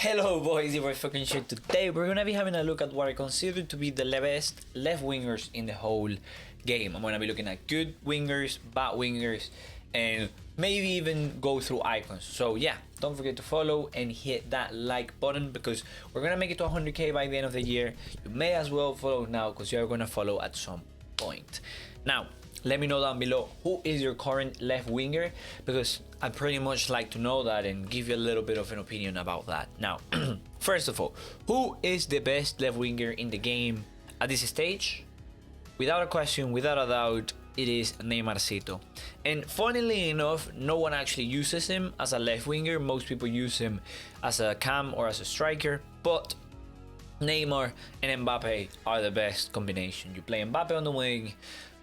Hello boys, it's fucking shit. Today we're gonna be having a look at what I consider to be the best left wingers in the whole game. I'm gonna be looking at good wingers, bad wingers, and maybe even go through icons. So yeah, don't forget to follow and hit that like button because we're gonna make it to 100k by the end of the year. You may as well follow now because you're gonna follow at some point. Now, let me know down below who is your current left winger, because I pretty much like to know that and give you a little bit of an opinion about that. Now, first of all, who is the best left winger in the game at this stage? Without a question, without a doubt, it is Neymarcitoooo. And funnily enough, no one actually uses him as a left winger. Most people use him as a cam or as a striker, but Neymar and Mbappe are the best combination. You play Mbappe on the wing,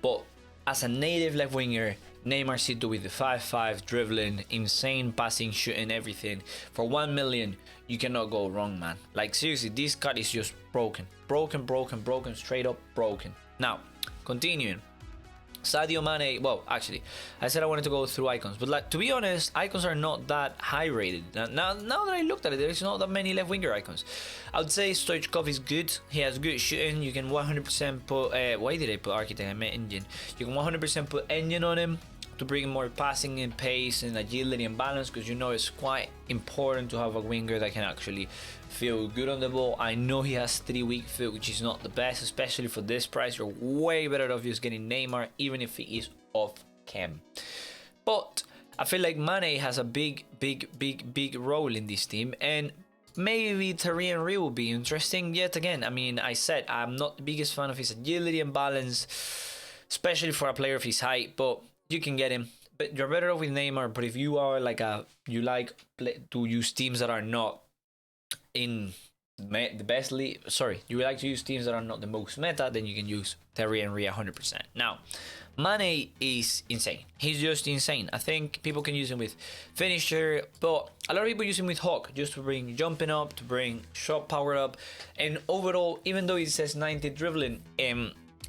but as a native left winger, Neymarcitoooo with the 5'5", dribbling, insane passing, shooting, everything. For 1 million, you cannot go wrong, man. Like seriously, this card is just broken. Broken, straight up broken. Now, continuing. Sadio Mane, well, actually, I said I wanted to go through icons, but like, to be honest, icons are not that high rated. Now that I looked at it, there's not that many left winger icons. I would say Stoichkov is good. He has good shooting. You can 100% put, why did I put architect? I meant engine. You can 100% put engine on him to bring more passing and pace and agility and balance, because you know it's quite important to have a winger that can actually feel good on the ball. I know he has 3 weak foot, which is not the best, especially for this price. You're way better off just getting Neymar, even if he is off cam. But I feel like Mane has a big role in this team, and maybe Thierry Henry will be interesting yet again. I mean, I said I'm not the biggest fan of his agility and balance, especially for a player of his height, but you can get him. But you're better off with Neymar. But if you are like you like to use teams that are not in the best league, you like to use teams that are not the most meta, then you can use Thierry Henry 100%. Now, Mane is insane. He's just insane. I think people can use him with finisher, but a lot of people use him with Hawk just to bring jumping up, to bring shot power up, and overall, even though it says 90 dribbling,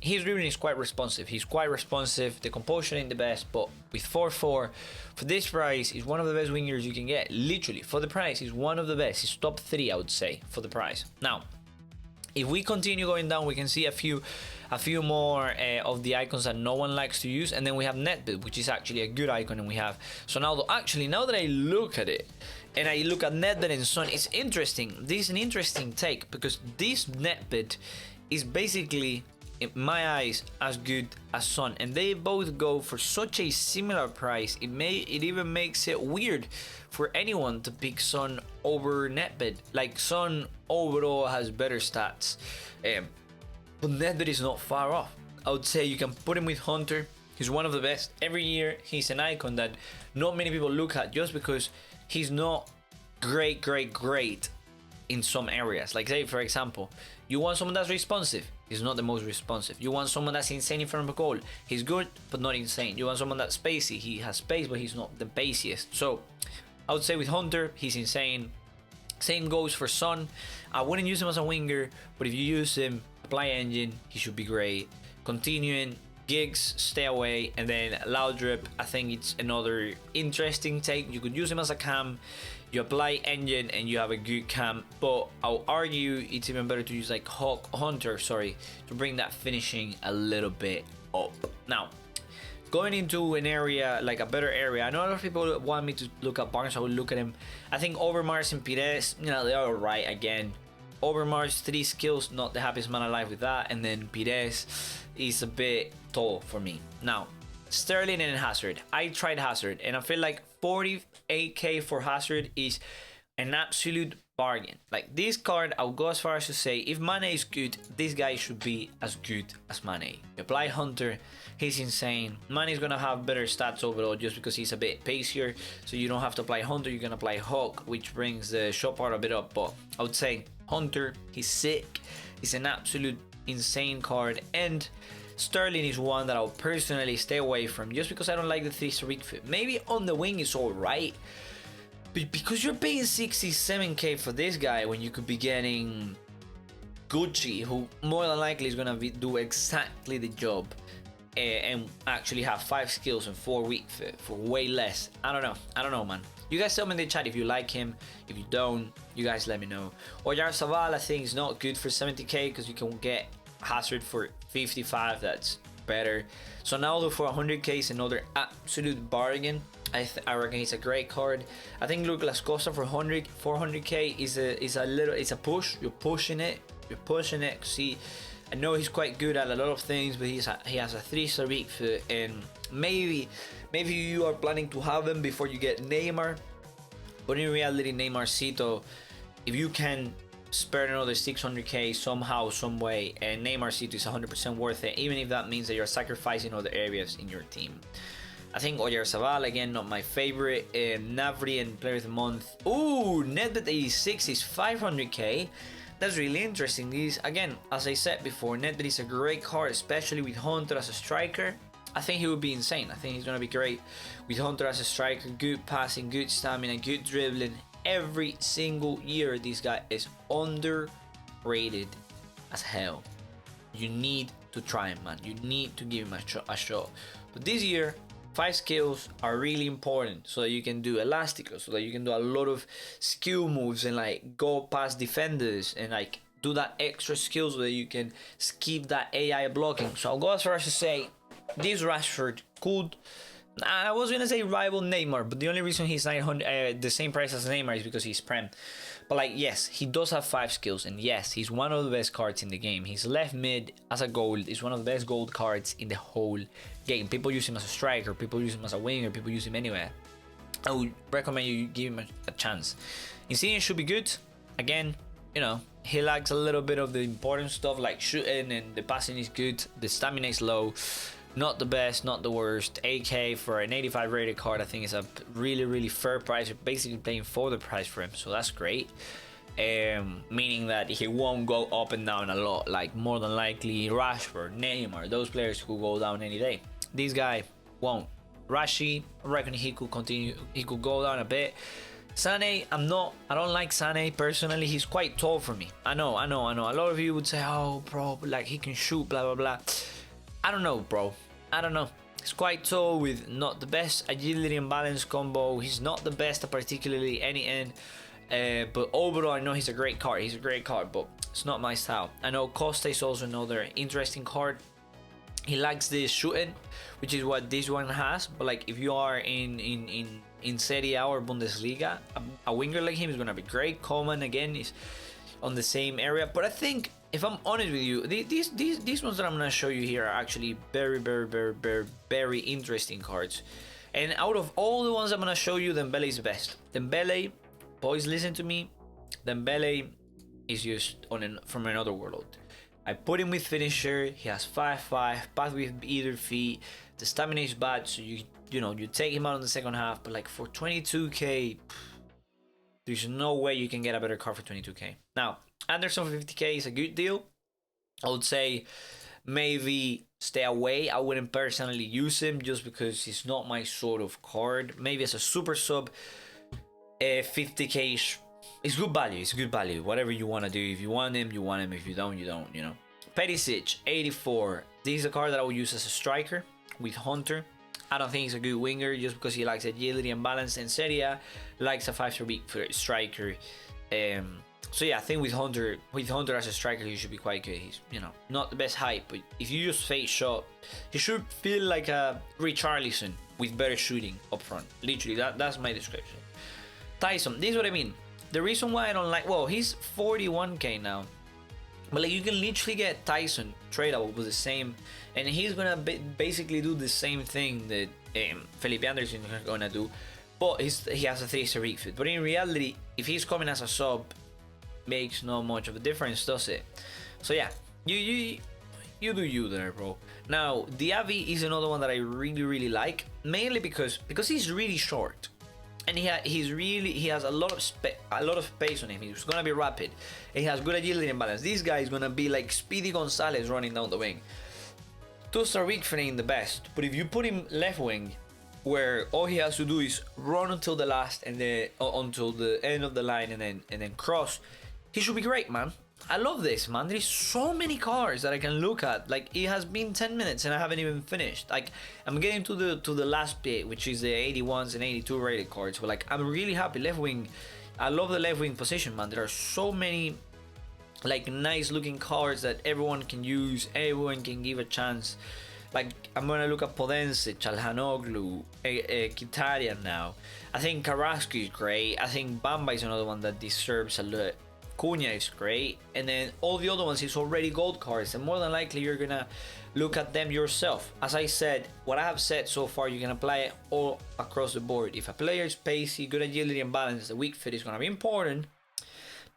his dribbling is quite responsive. He's quite responsive. The composure ain't the best, but with 4-4, for this price, he's one of the best wingers you can get. Literally, for the price, he's one of the best. He's top 3, I would say, for the price. Now, if we continue going down, we can see a few more of the icons that no one likes to use, and then we have NEDVED, which is actually a good icon, and we have. So now that I look at it, and I look at NEDVED and SANE, it's interesting. This is an interesting take, because this NEDVED is basically, in my eyes, as good as SANE, and they both go for such a similar price. It even makes it weird for anyone to pick SANE over NEDVED. Like, SANE overall has better stats, but NEDVED is not far off. I would say you can put him with Hunter. He's one of the best. Every year he's an icon that not many people look at, just because he's not great in some areas. Like, say for example, you want someone that's responsive, he's not the most responsive. You want someone that's insane in front of a goal, he's good but not insane. You want someone that's spacey, he has space but he's not the paciest. So I would say with Hunter, he's insane. Same goes for SANE. I wouldn't use him as a winger, but if you use him, apply engine, he should be great. Continuing, Giggs, stay away, and then Laudrup, I think it's another interesting take. You could use him as a cam, you apply engine and you have a good cam, but I'll argue it's even better to use like Hunter, to bring that finishing a little bit up. Now, going into an area, like a better area, I know a lot of people want me to look at Barnes. I will look at him. I think Overmars and Pires, you know, they are alright again. Overmars, 3 skills, not the happiest man alive with that, and then Pires is a bit tall for me. Now, Sterling and Hazard. I tried Hazard, and I feel like 48k for Hazard is an absolute bargain. Like, this card, I'll go as far as to say, if Mane is good, this guy should be as good as Mane. You apply Hunter, he's insane. Mane is gonna have better stats overall just because he's a bit pacier, so you don't have to apply Hunter, you can apply Hawk, which brings the shot part a bit up. But I would say Hunter, he's sick, he's an absolute insane card, and Sterling is one that I'll personally stay away from just because I don't like the 3-star weak foot. Maybe on the wing is alright, but because you're paying 67k for this guy when you could be getting Gucci, who more than likely is gonna do exactly the job, and actually have 5 skills and 4 weak foot for way less. I don't know, man. You guys tell me in the chat if you like him. If you don't, you guys let me know. OYARZABAL, I think is not good for 70k because you can get Hazard for 55. That's better. So now for 100k is another absolute bargain. I reckon he's a great card. I think COSTA for 400k is a push. You're pushing it. See, I know he's quite good at a lot of things, but he has a 3-star weak foot, and maybe you are planning to have him before you get Neymar. But in reality, neymarcitoooo, if you can spare another 600k somehow, some way, and neymarcitoooo is 100% worth it, even if that means that you're sacrificing other areas in your team. I think OYARZABAL, again, not my favorite. Navri and Player of the Month. Ooh, NEDVED 86 is 500k. That's really interesting. These, again, as I said before, NEDVED is a great card, especially with Hunter as a striker. I think he would be insane. I think he's going to be great with Hunter as a striker. Good passing, good stamina, good dribbling. Every single year, this guy is underrated as hell. You need to try him, man. You need to give him a shot. But this year, 5 skills are really important so that you can do Elastico, so that you can do a lot of skill moves and like go past defenders and like do that extra skill so that you can skip that AI blocking. So I'll go as far as to say this Rashford could, I was gonna say rival Neymar, but the only reason he's 900 the same price as Neymar is because he's Prem. But like, yes, he does have 5 skills, and yes, he's one of the best cards in the game. His left mid as a gold is one of the best gold cards in the whole game. People use him as a striker, people use him as a winger, people use him anywhere. I would recommend you give him a chance. Insigne should be good. Again, you know, he lacks a little bit of the important stuff like shooting, and the passing is good. The stamina is low. Not the best, not the worst. AK for an 85 rated card, I think is a really fair price. You're basically paying for the price for him, so that's great. Meaning that he won't go up and down a lot, like more than likely Rashford, Neymar, those players who go down any day. This guy won't. Rashi, I reckon he could continue, he could go down a bit. SANE, I don't like SANE personally. He's quite tall for me. I know. A lot of you would say, oh bro, like he can shoot, blah blah blah. I don't know, bro. I don't know. He's quite tall with not the best agility and balance combo. He's not the best at particularly any end. But overall, I know he's a great card. He's a great card, but it's not my style. I know COSTA is also another interesting card. He lacks the shooting, which is what this one has. But like, if you are in Serie A or Bundesliga, a winger like him is gonna be great. Coman again is on the same area. But I think, if I'm honest with you, these ones that I'm gonna show you here are actually very interesting cards. And out of all the ones I'm gonna show you, Dembele is the best. Dembele, boys, listen to me. Dembele is just from another world. I put him with finisher. He has 5-5, pass with either feet. The stamina is bad, so you take him out in the second half. But like for 22k, there's no way you can get a better card for 22k. Now, Anderson for 50k is a good deal. I would say maybe stay away. I wouldn't personally use him just because he's not my sort of card. Maybe as a super sub, 50k is good value. It's good value. Whatever you want to do. If you want him, you want him. If you don't, you don't. You know. PERISIC 84. This is a card that I will use as a striker with Hunter. I don't think he's a good winger just because he likes agility and balance. And Serie A likes a 5-star weak for a striker. So yeah, I think with Hunter as a striker, he should be quite good. He's, not the best height, but if you use face shot, he should feel like a Richarlison with better shooting up front. Literally, that's my description. TAISON, this is what I mean. The reason why I don't like, well, he's 41k now, but like you can literally get TAISON tradable with the same, and he's gonna basically do the same thing that Felipe Anderson is gonna do, but he has a 3-star weak foot. But in reality, if he's coming as a sub, makes not much of a difference, does it? So yeah, you do you there, bro. Now DIABY is another one that I really like, mainly because he's really short, and he has a lot of space on him. He's gonna be rapid. He has good agility and balance. This guy is gonna be like Speedy Gonzalez running down the wing. 2-star weak for ain't the best, but if you put him left wing, where all he has to do is run until the last and then until the end of the line and then cross, he should be great, man. I love this, man. There's so many cards that I can look at. Like, it has been 10 minutes and I haven't even finished. Like, I'm getting to the last bit, which is the 81s and 82 rated cards. But like, I'm really happy. Left wing, I love the left wing position, man. There are so many like nice looking cards that everyone can use, everyone can give a chance. Like, I'm gonna look at PODENCE, CALHANOGLU, Mkhitaryan now. I think Carrasco is great. I think BAMBA is another one that deserves a look. CUNHA is great, and then all the other ones is already gold cards, and more than likely you're gonna look at them yourself. As I said, what I have said so far, you can apply it all across the board. If a player is pacey, good agility and balance, the weak fit is gonna be important,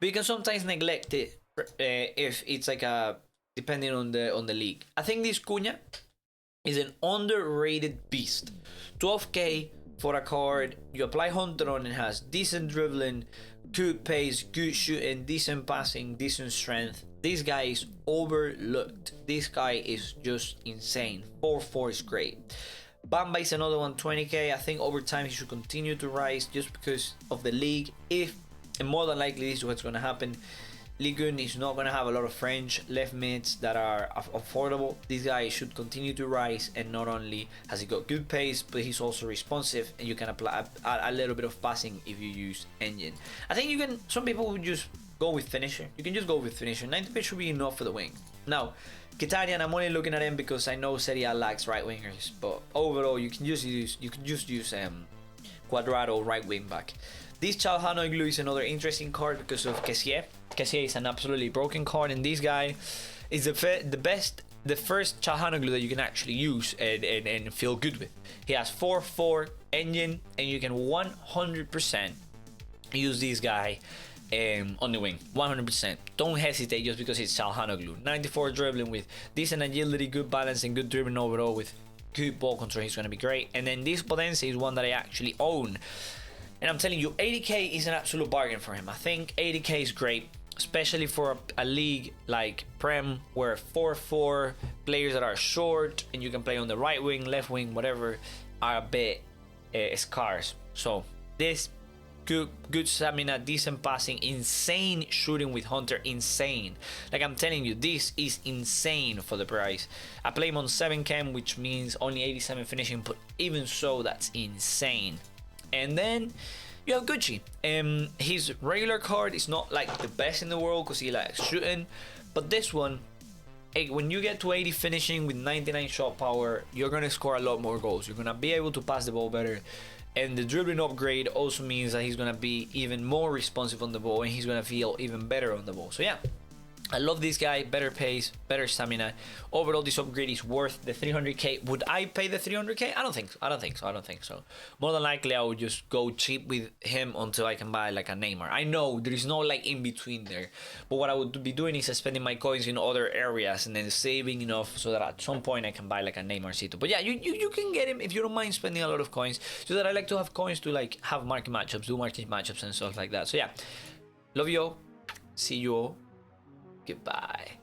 but you can sometimes neglect it if it's like a depending on the league. I think this CUNHA is an underrated beast. 12k for a card. You apply Hunter on, it has decent dribbling, good pace, good shooting, decent passing, decent strength. This guy is overlooked. This guy is just insane. 4-4 is great. Bamba is another one, 20k. I think over time he should continue to rise just because of the league. And more than likely this is what's going to happen. Ligue 1 is not going to have a lot of French left mids that are affordable. This guy should continue to rise, and not only has he got good pace, but he's also responsive, and you can apply a little bit of passing if you use engine. I think you can, some people would just go with finisher. You can just go with finisher. 90 should be enough for the wing. Now, Mkhitaryan, I'm only looking at him because I know Serie A lacks right wingers, but overall you can just use Cuadrado right wing back. This CALHANOGLU is another interesting card because of Kessié. Kessié is an absolutely broken card, and this guy is the first CALHANOGLU that you can actually use and feel good with. He has 4-4 engine, and you can 100% use this guy on the wing. 100%. Don't hesitate just because it's CALHANOGLU. 94 dribbling with decent agility, good balance, and good dribbling overall with good ball control. He's going to be great. And then this PODENCE is one that I actually own. And I'm telling you, 80k is an absolute bargain for him. I think 80k is great, especially for a league like Prem, where 4-4 players that are short and you can play on the right wing, left wing, whatever, are a bit scarce. So this good stamina, decent passing, insane shooting with Hunter, insane. Like, I'm telling you, this is insane for the price. I play him on 7 which means only 87 finishing, but even so, that's insane. And then you have Gucci. His regular card is not like the best in the world because he likes shooting, but this one, hey, when you get to 80 finishing with 99 shot power, you're gonna score a lot more goals. You're gonna be able to pass the ball better, and the dribbling upgrade also means that he's gonna be even more responsive on the ball, and he's gonna feel even better on the ball. So yeah, I love this guy. Better pace, better stamina. Overall, this upgrade is worth the 300k. Would I pay the 300k? I don't think so. More than likely, I would just go cheap with him until I can buy like a Neymar. I know there is no like in between there, but what I would be doing is spending my coins in other areas and then saving enough so that at some point I can buy like a neymarcitoooo. But yeah, you can get him if you don't mind spending a lot of coins, so that I like to have coins to like have market matchups, do market matchups and stuff like that. So yeah, love you all. See you all. Goodbye.